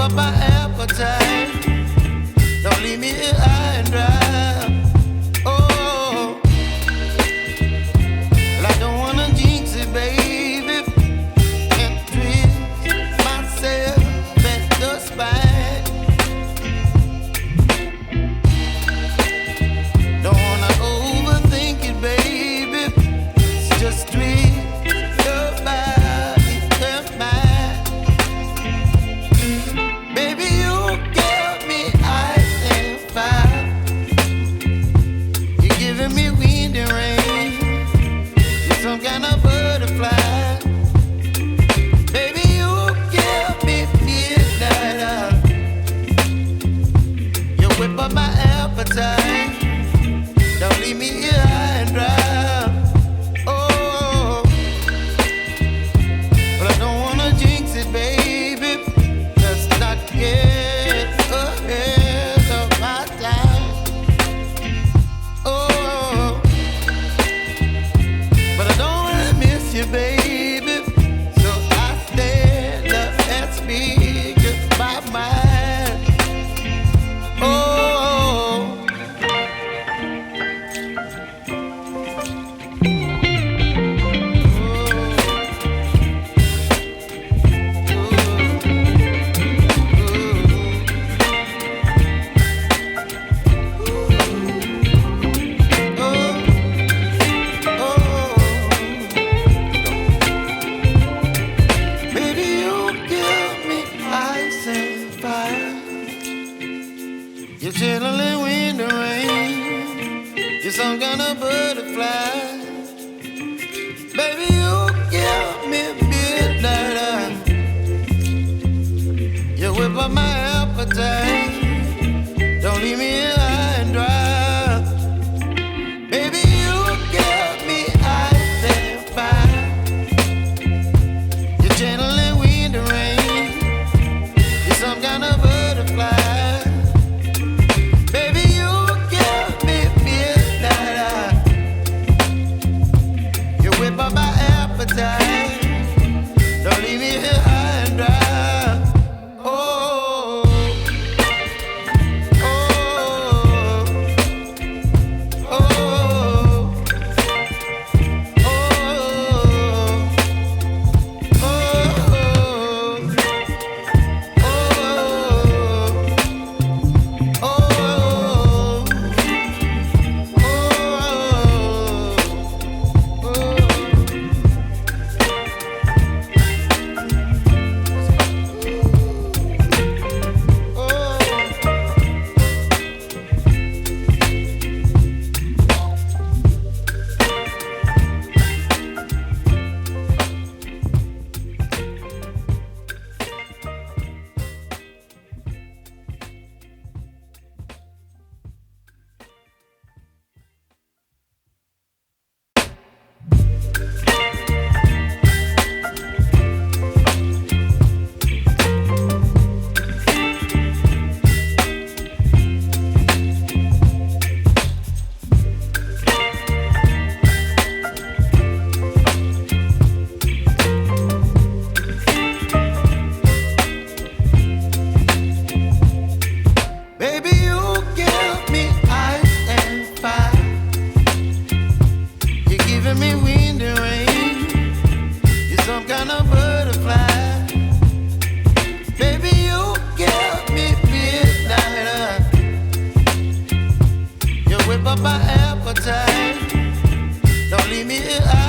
up my appetite. Don't leave me here high and dry. Oh, well, I don't wanna jinx it, baby. Can't twist myself at the spine. Don't wanna overthink it, baby. It's just twist your body and mine. Baby, you give me ice and fire. You're giving me wind and rain. You're some kind of butterfly. Baby, you give me midnight. You whip up my appetite. Don't leave me here high and dry. Oh, but I don't wanna jinx it, baby. Let's not get ahead of my time. Oh, but I don't wanna miss you, baby. So I stand up and speak my mind. Oh. Baby, you give me ice and fire. You're chilling wind and rain. You're some kind of butterfly. Baby, you give me midnight. You whip up my appetite. Don't leave me here high and dry. Baby, you give me ice and fire. You're channeling wind and rain. You're some kind of butterfly. Baby, you give me midnight. You whip up my appetite. Don't leave me here high and dry. Oh, oh, oh, oh, baby, you give me ice and fire. You're giving me wind and rain. You're some kind of butterfly. Baby, you give me midnight. You whip up my appetite. Don't leave me here.